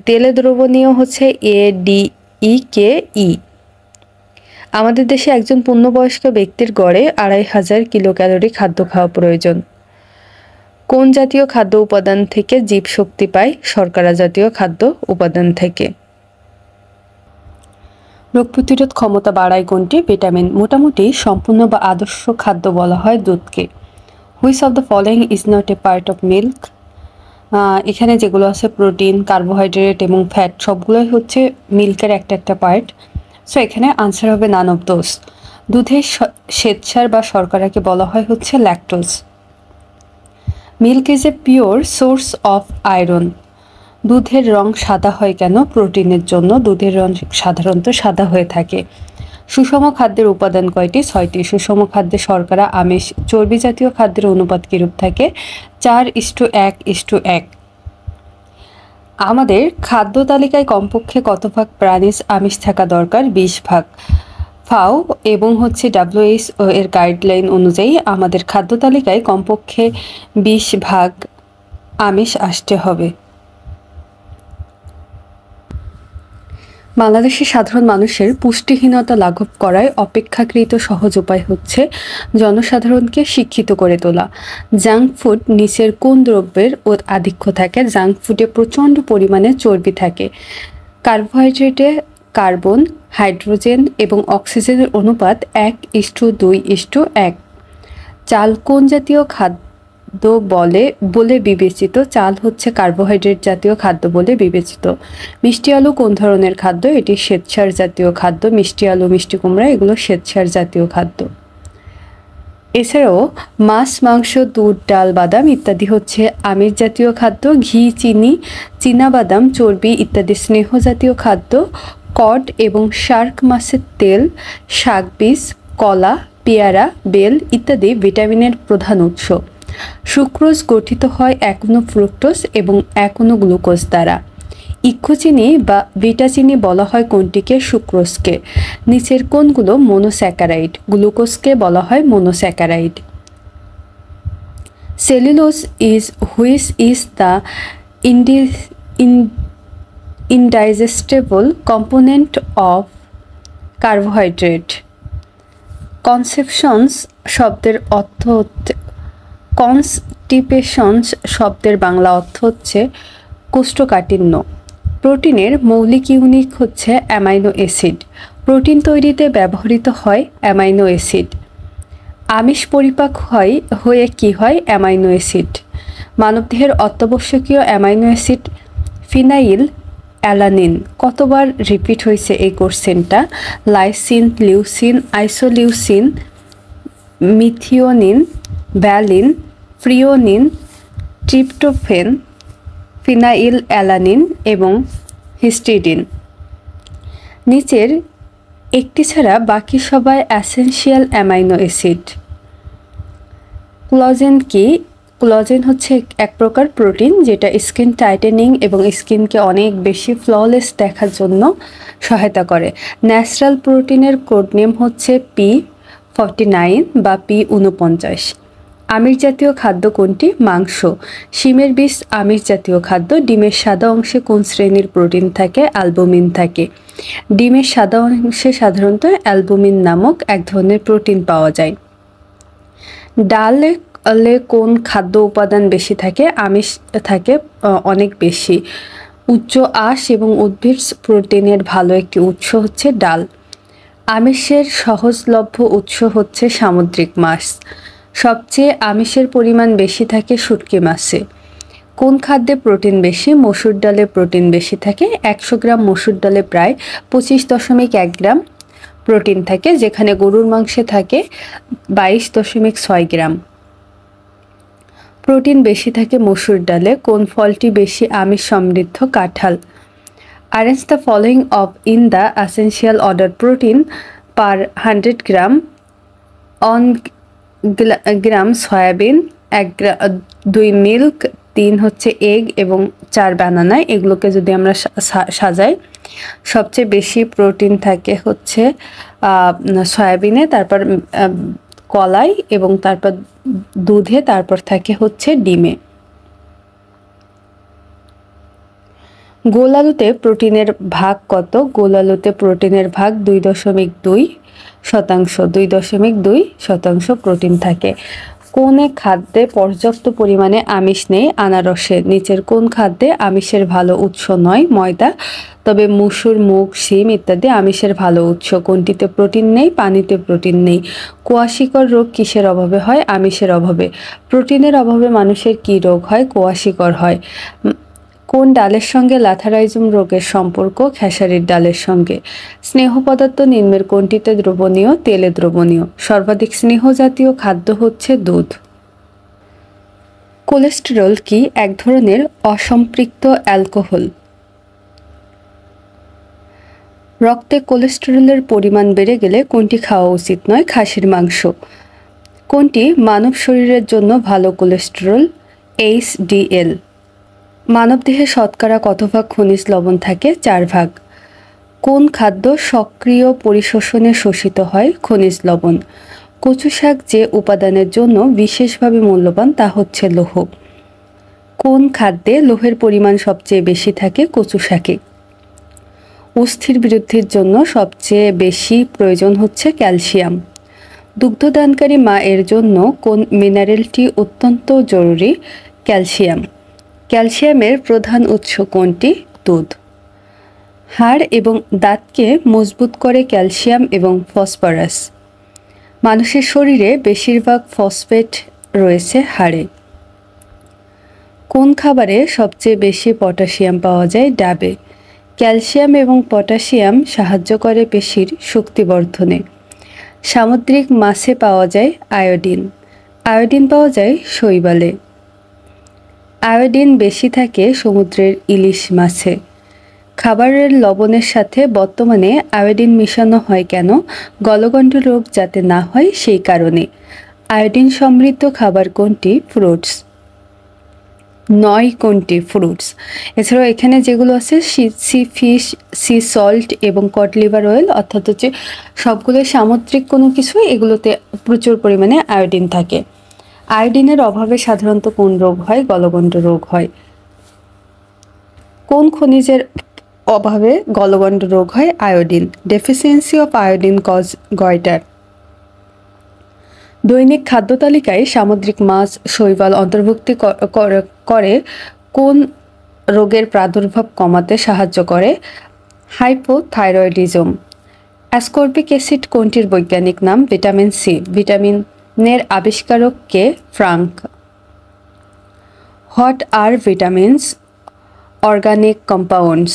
তেলে দ্রবণীয় হচ্ছে এ, ডি, ই, কে, ই। আমাদের দেশে একজন পূর্ণবয়স্ক ব্যক্তির গড়ে 2500 কিলোক্যালোরি খাদ্য খাওয়া প্রয়োজন। কোন জাতীয় খাদ্য উপাদান থেকে জীব শক্তি পায়? শর্করা জাতীয় খাদ্য উপাদান থেকে। রোগ প্রতিরোধ ক্ষমতা বাড়ায় কোনটি? ভিটামিন। মোটামুটি সম্পূর্ণ বা আদর্শ খাদ্য বলা হয় দুধকে। Which of the following is not a part of milk? এখানে যেগুলো আছে প্রোটিন, কার্বোহাইড্রেট এবং ফ্যাট সবগুলোই হচ্ছে মিল্কের একটা পার্ট। সো এখানে আনসার হবে নান অফ দোজ। দুধের শ্বেতসার বা শর্করাকে বলা হয় হচ্ছে lactose. Milk is a pure source of iron. দুধের রং সাদা হয় কেন? প্রোটিনের জন্য দুধের রং সাধারণত সাদা হয়ে থাকে। সুষম খাদ্যের উপাদান কয়টি? 6টি। সুষম খাদ্যে শর্করা, আমিষ, চর্বি জাতীয় খাদ্যের অনুপাত কিরূপ থাকে? 4:1:1। আমাদের খাদ্য তালিকায় কমপক্ষে কত ভাগ প্রাণীজ আমিষ থাকা দরকার? 20 ভাগ। ফাও এবং হচ্ছে WHO এর গাইডলাইন অনুযায়ী আমাদের খাদ্য তালিকায় কমপক্ষে 20 ভাগ আমিষ আসতে হবে। বাংলাদেশের সাধারণ মানুষের পুষ্টিহীনতা লাঘব করার অপেক্ষাকৃত সহজ উপায় হচ্ছে জনসাধারণকে শিক্ষিত করে তোলা। জাঙ্ক ফুড নিচের কোন দ্রব্যের আধিক্য থাকে? জাঙ্ক ফুডে প্রচণ্ড পরিমাণে চর্বি থাকে। কার্বোহাইড্রেটে কার্বন, হাইড্রোজেন এবং অক্সিজেনের অনুপাত 1:2:1। চাল কোন জাতীয় খাদ্য বলে বিবেচিত? চাল হচ্ছে কার্বোহাইড্রেট জাতীয় খাদ্য বলে বিবেচিত। মিষ্টি আলু কোন ধরনের খাদ্য? এটি শ্বেতসার জাতীয় খাদ্য। মিষ্টি আলু, মিষ্টি কুমড়া এগুলো শ্বেতসার জাতীয় খাদ্য। এছাড়াও মাছ, মাংস, দুধ, ডাল, বাদাম ইত্যাদি হচ্ছে আমিষ জাতীয় খাদ্য। ঘি, চিনি, চীনাবাদাম, চর্বি ইত্যাদি স্নেহ জাতীয় খাদ্য। কড এবং শার্ক মাছের তেল, শাক বীজ, কলা, পেয়ারা, বেল ইত্যাদি ভিটামিনের প্রধান উৎস। সুক্রোজ গঠিত হয় একনো ফ্রুক্টোজ এবং একনো গ্লুকোজ দ্বারা। ইক্ষুচিনি বা বিটা চিনি বলা হয় কোনটিকে? সুক্রোজকে। নিচের কোনগুলো মনোস্যাকারাইড? গ্লুকোজকে বলা হয় monosaccharide. Cellulose which is the indigestible component of carbohydrate? Conceptions শব্দের অর্থ হচ্ছে কনস্টিপেশনস শব্দের বাংলা অর্থ হচ্ছে কোষ্ঠকাঠিন্য। প্রোটিনের মৌলিক ইউনিট হচ্ছে অ্যামাইনো অ্যাসিড। প্রোটিন তৈরিতে ব্যবহৃত হয় অ্যামাইনো অ্যাসিড। আমিষ পরিপাক হয়ে কি হয়? Amino acid. মানবদেহের অত্যাবশ্যকীয় অ্যামাইনো অ্যাসিড ফিনাইল অ্যালানিন। কতবার রিপিট হয়েছে এই কোশ্চেনটা? Lysine, leucine, isoleucine, methionine, valine, threonine, tryptophan, phenylalanine এবং হিস্টিডিন। নিচের একটি ছাড়া বাকি সবাই অ্যাসেনশিয়াল অ্যামাইনো অ্যাসিড। কোলাজেন কি? কোলাজেন হচ্ছে এক প্রকার প্রোটিন যেটা স্কিন টাইটেনিং এবং স্কিনকে অনেক বেশি ফ্ললেস দেখার জন্য সহায়তা করে। ন্যাচারাল প্রোটিনের কোড নেম হচ্ছে P49 বা P49। আমিষ জাতীয় খাদ্য কোনটি? মাংস। শিমের বীজ আমিষ জাতীয় খাদ্য। ডিমের সাদা অংশে কোন শ্রেণীর প্রোটিন থাকে? অ্যালবুমিন থাকে। ডিমের সাদা অংশে সাধারণত অ্যালবুমিন নামক এক ধরনের প্রোটিন পাওয়া যায়। ডালে কোন খাদ্য উপাদান বেশি থাকে? আমিষ থাকে অনেক বেশি। উচ্চ আঁশ এবং উদ্ভিদ প্রোটিনের ভালো একটি উৎস হচ্ছে ডাল। আমিষের সহজলভ্য উৎস হচ্ছে সামুদ্রিক মাছ। সবচেয়ে আমিষের পরিমাণ বেশি থাকে শুটকি মাছে। কোন খাদ্যে প্রোটিন বেশি? মসুর ডালে প্রোটিন বেশি থাকে। 100 গ্রাম মসুর ডালে প্রায় 25.1 গ্রাম প্রোটিন থাকে, যেখানে গরুর মাংসে থাকে 22.6 গ্রাম। প্রোটিন বেশি থাকে মসুর ডালে। কোন ফলটি বেশি আমিষ সমৃদ্ধ? কাঁঠাল। Arrange the following of in the essential order: protein per 100 gram, on gram soybean, 2 milk, 3 হচ্ছে এগ এবং 4 বানানা। এগুলোকে যদি আমরা সাজাই, সবচেয়ে বেশি প্রোটিন থাকে হচ্ছে সয়াবিনে, তারপর কলাই এবং তারপর দুধে, তারপর থাকে হচ্ছে ডিমে। গোল আলুতে প্রোটিনের ভাগ কত? গোল আলুতে প্রোটিনের ভাগ 2.2%। 2.2% প্রোটিন থাকে। কোন খাদ্যে পর্যাপ্ত পরিমাণে আমিষ নেই? আনারসে। নিচের কোন খাদ্যে আমিষের ভালো উৎস নয়? ময়দা। তবে মসুর, মুগ, শিম ইত্যাদি আমিষের ভালো উৎস। কোনটিতে প্রোটিন নেই? পানিতে প্রোটিন নেই। কোয়াশিকর রোগ কিসের অভাবে হয়? আমিষের অভাবে। প্রোটিনের অভাবে মানুষের কি রোগ হয়? কোয়াশিকর হয়। কোন ডালের সঙ্গে ল্যাথারাইজম রোগের সম্পর্ক? খেসারির ডালের সঙ্গে। স্নেহ পদার্থ নিম্নের কোনটিতে দ্রবণীয়? তেলে দ্রবণীয়। সর্বাধিক স্নেহ জাতীয় খাদ্য হচ্ছে দুধ। কোলেস্টেরল কি? এক ধরনের অসম্পৃক্ত অ্যালকোহল। রক্তে কোলেস্টেরলের পরিমাণ বেড়ে গেলে কোনটি খাওয়া উচিত নয়? খাসির মাংস। কোনটি মানব শরীরের জন্য ভালো কোলেস্টেরল? HDL। মানবদেহে শতকরা কত ভাগ খনিজ লবণ থাকে? 4 ভাগ। কোন খাদ্য সক্রিয় পরিশোষণে শোষিত হয়? খনিজ লবণ। কচু শাক যে উপাদানের জন্য বিশেষভাবে মূল্যবান তা হচ্ছে লৌহ। কোন খাদ্যে লোহের পরিমাণ সবচেয়ে বেশি থাকে? কচু শাকে। অস্থির বৃদ্ধির জন্য সবচেয়ে বেশি প্রয়োজন হচ্ছে ক্যালসিয়াম। দুগ্ধদানকারী মা এর জন্য কোন মিনারেলটি অত্যন্ত জরুরি? ক্যালসিয়াম। ক্যালসিয়ামের প্রধান উৎস কোনটি? দুধ। হাড় এবং দাঁতকে মজবুত করে ক্যালসিয়াম এবং ফসফরাস। মানুষের শরীরে বেশিরভাগ ফসফেট রয়েছে হাড়ে। কোন খাবারে সবচেয়ে বেশি পটাশিয়াম পাওয়া যায়? ডাবে। ক্যালসিয়াম এবং পটাশিয়াম সাহায্য করে পেশির শক্তিবর্ধনে। সামুদ্রিক মাছে পাওয়া যায় আয়োডিন। আয়োডিন পাওয়া যায় শৈবালে। আয়োডিন বেশি থাকে সমুদ্রের ইলিশ মাছে। খাবারের লবণের সাথে বর্তমানে আয়োডিন মেশানো হয় কেন? গলগণ্ড রোগ যাতে না হয় সেই কারণে। আয়োডিন সমৃদ্ধ খাবার কোনটি? ফ্রুটস। কোনটি? ফ্রুটস। এছাড়াও এখানে যেগুলো আছে সি ফিশ, সি সল্ট এবং কড লিভার অয়েল, অর্থাৎ হচ্ছে সবগুলো সামুদ্রিক কোনো কিছু, এগুলোতে প্রচুর পরিমাণে আয়োডিন থাকে। আয়োডিনের অভাবে সাধারণত কোন রোগ হয়? গলগণ্ড রোগ হয়। কোন খনিজের অভাবে গলগণ্ড রোগ হয়? Iodine. Deficiency of iodine cause goitre. দৈনিক খাদ্য তালিকায় সামুদ্রিক মাছ, শৈবাল অন্তর্ভুক্তি করে কোন রোগের প্রাদুর্ভাব কমাতে সাহায্য করে? হাইপোথাইরয়েডিজম। অ্যাসকর্বিক অ্যাসিড কোনটির বৈজ্ঞানিক নাম? Vitamin C. ভিটামিনের আবিষ্কারক কে? Frank. What are vitamins? Organic compounds.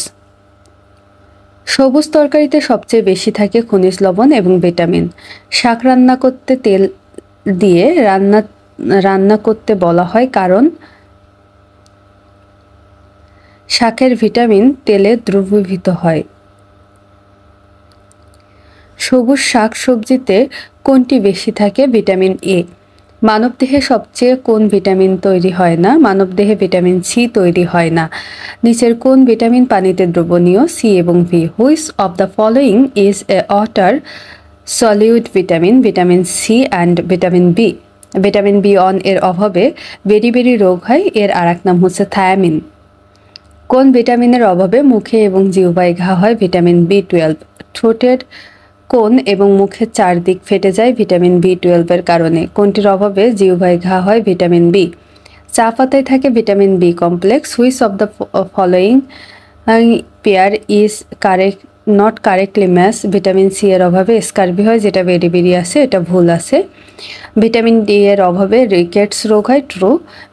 সবুজ তরকারিতে সবচেয়ে বেশি থাকে খনিজ লবণ এবং ভিটামিন। শাক রান্না করতে তেল দিয়ে রান্না করতে বলা হয়, কারণ শাকের ভিটামিন তেলে দ্রবীভূত হয়। সবুজ শাক সবজিতে কোনটি বেশি থাকে? Vitamin A. মানবদেহে সবচেয়ে কোন ভিটামিন তৈরি হয় না? মানবদেহে ভিটামিন সি তৈরি হয় না। নিচের কোন ভিটামিন পানিতে দ্রবণীয়? সি এবং B. Which of the following is a water soluble vitamin? Vitamin C and vitamin B. Vitamin B one এর অভাবে বেরি রোগ হয়, এর আরেক নাম হচ্ছে থায়ামিন। কোন ভিটামিনের অভাবে মুখে এবং জিহ্বায় ঘা হয়? ভিটামিন বি12। ঠোঁটের কোন এবং মুখের চারদিক ফেটে যায়? ভিটামিন বি12 এর কারণে। কোনটির অভাবে জিহ্বায় ঘা হয়? Vitamin B. চা পাতায় থাকে vitamin B complex. Which of the following pair is correct not correctly match? Vitamin C এর অভাবে স্কার্বি হয়, যেটা বেরি আছে, এটা ভুল আছে। ভিটামিন ডি এর অভাবে রিকেটস রোগ হয়, ট্রু।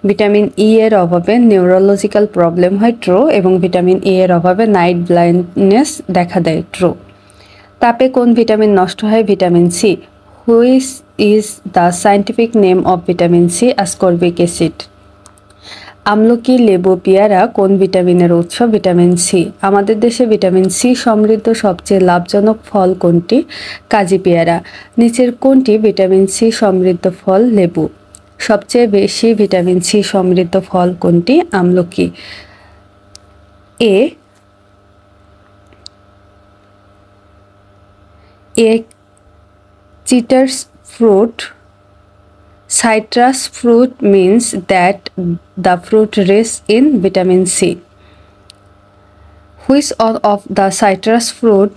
ভিটামিন ই এর অভাবে নিউরোলজিক্যাল প্রবলেম হয়, ট্রু। এবং ভিটামিন ই এর অভাবে নাইট ব্লাইন্ডনেস দেখা দেয়, ট্রু। তাপে কোন ভিটামিন নষ্ট হয়? Vitamin C. Which is the scientific name of vitamin C? Ascorbic acid. আমলকি, লেবু, পেয়ারা কোন ভিটামিনের উৎস? Vitamin C. আমাদের দেশে ভিটামিন সি সমৃদ্ধ সবচেয়ে লাভজনক ফল কোনটি? কাজি পেয়ারা। নিচের কোনটি ভিটামিন সি সমৃদ্ধ ফল? লেবু। সবচেয়ে বেশি ভিটামিন সি সমৃদ্ধ ফল কোনটি? আমলকি। এ citrus fruit. Citrus fruit means that the fruit rich in vitamin C. Which of the citrus fruit?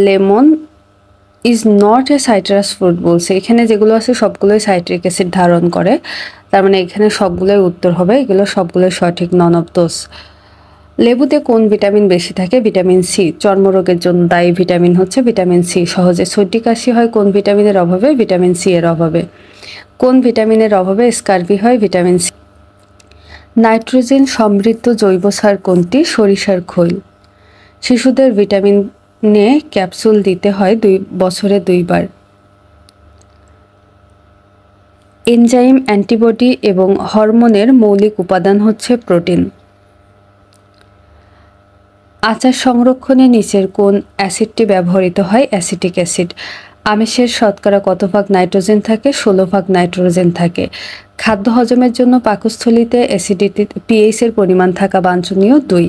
Lemon is not a citrus fruit বলছে। এখানে যেগুলো আছে সবগুলোই সাইট্রিক অ্যাসিড ধারণ করে, তার মানে এখানে সবগুলোই উত্তর হবে, এগুলো সবগুলোই সঠিক, নন অফ দোজ। লেবুতে কোন ভিটামিন বেশি থাকে? Vitamin C. চর্মরোগের জন্য দায়ী ভিটামিন হচ্ছে ভিটামিন সি। সহজে সর্দি কাশি হয় কোন ভিটামিনের অভাবে? ভিটামিন সি এর অভাবে। কোন ভিটামিনের অভাবে স্কার্বি হয়? Vitamin C. নাইট্রোজেন সমৃদ্ধ জৈব সার কোনটি? সরিষার খৈল। শিশুদের ভিটামিনে ক্যাপসুল দিতে হয় বছরে 2 বার। এনজাইম, অ্যান্টিবডি এবং হরমোনের মৌলিক উপাদান হচ্ছে প্রোটিন। আচার সংরক্ষণে নিচের কোন অ্যাসিডটি ব্যবহৃত হয়? Acetic acid. আমিষের শতকরা কত ভাগ নাইট্রোজেন থাকে? 16 ভাগ নাইট্রোজেন থাকে। খাদ্য হজমের জন্য পাকস্থলীতে অ্যাসিডিটি পিএইচ এর পরিমাণ থাকা বাঞ্ছনীয় 2।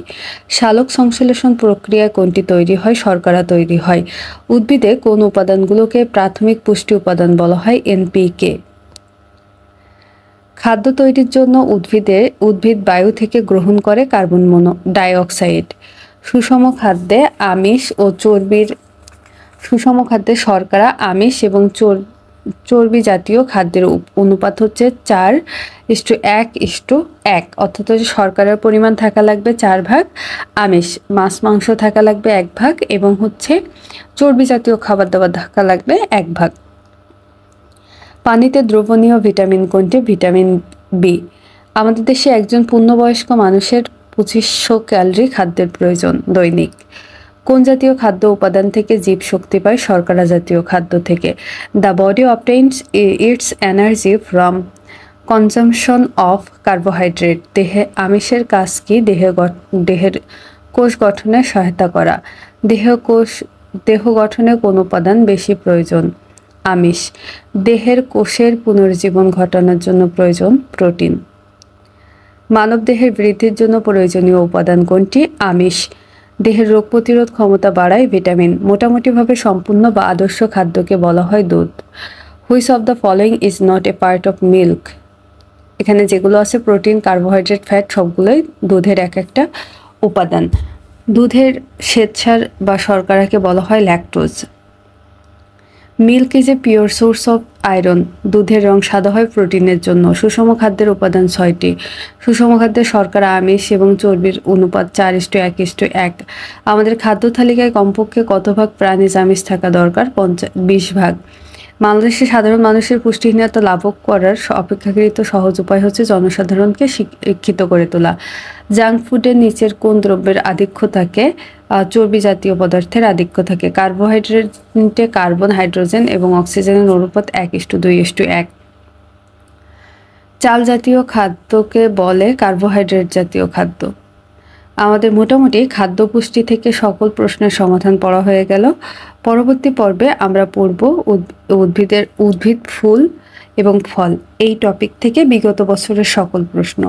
সালোক সংশ্লেষণ প্রক্রিয়ায় কোনটি তৈরি হয়? শর্করা তৈরি হয়। উদ্ভিদে কোন উপাদানগুলোকে প্রাথমিক পুষ্টি উপাদান বলা হয়? এনপিকে। খাদ্য তৈরির জন্য উদ্ভিদ বায়ু থেকে গ্রহণ করে কার্বন ডাইঅক্সাইড। সুষম খাদ্যে শর্করা, আমিষ এবং চর্বি জাতীয় খাদ্যের অনুপাত হচ্ছে 4:1:1, অর্থাৎ শর্করার পরিমাণ থাকা লাগবে 4 ভাগ, আমিষ মাছ মাংস থাকা লাগবে 1 ভাগ, এবং হচ্ছে চর্বি জাতীয় খাবার দাবার থাকা লাগবে 1 ভাগ। পানিতে দ্রবণীয় ভিটামিন কোনটি? Vitamin B. আমাদের দেশে একজন পূর্ণবয়স্ক মানুষের 2500 ক্যালোরি খাদ্যের প্রয়োজন দৈনিক। কোন জাতীয় খাদ্য উপাদান থেকে জীব শক্তি পায়? শর্করা জাতীয় খাদ্য থেকে। The body obtains its energy from consumption of carbohydrate. আমিষের কাজ কি? দেহের কোষ গঠনে সহায়তা করা। দেহ গঠনে কোন উপাদান বেশি প্রয়োজন? আমিষ। দেহের কোষের পুনরুজ্জীবন ঘটানোর জন্য প্রয়োজন প্রোটিন। মানবদেহের বৃদ্ধির জন্য প্রয়োজনীয় উপাদান কোনটি? আমিষ। দেহের রোগ প্রতিরোধ ক্ষমতা বাড়ায় ভিটামিন। মোটামুটিভাবে সম্পূর্ণ বা আদর্শ খাদ্যকে বলা হয় দুধ। Which of the following is not a part of milk? এখানে যেগুলো আছে প্রোটিন, কার্বোহাইড্রেট, ফ্যাট সবগুলোই দুধের এক একটা উপাদান। দুধের শ্বেতসার বা শর্করাকে বলা হয় lactose. Milk is a pure source of iron. দুধের রং সাদা হয় প্রোটিনের জন্য। সুষম খাদ্যের উপাদান 6টি। সুষম খাদ্যে শর্করা, আমিষ এবং চর্বির অনুপাত 4:1:1। আমাদের খাদ্য তালিকায় কমপক্ষে কত ভাগ প্রাণীজ আমিষ থাকা দরকার? 20 ভাগ। বাংলাদেশের সাধারণ মানুষের পুষ্টিহীনতা লাঘব করার অপেক্ষাকৃত সহজ উপায় হচ্ছে জনসাধারণকে শিক্ষিত করে তোলা। জাঙ্ক ফুডের নিচের কোন দ্রব্যের আধিক্য থাকে? চর্বি জাতীয় পদার্থের আধিক্য থাকে। কার্বোহাইড্রেটে কার্বন, হাইড্রোজেন এবং অক্সিজেনের অনুপাত 1:2:1। চাল জাতীয় খাদ্যকে বলে কার্বোহাইড্রেট জাতীয় খাদ্য। আমাদের মোটামুটি খাদ্য পুষ্টি থেকে সকল প্রশ্নের সমাধান পড়া হয়ে গেল। পরবর্তী পর্বে আমরা পড়ব উদ্ভিদ, ফুল এবং ফল এই টপিক থেকে বিগত বছরের সকল প্রশ্ন।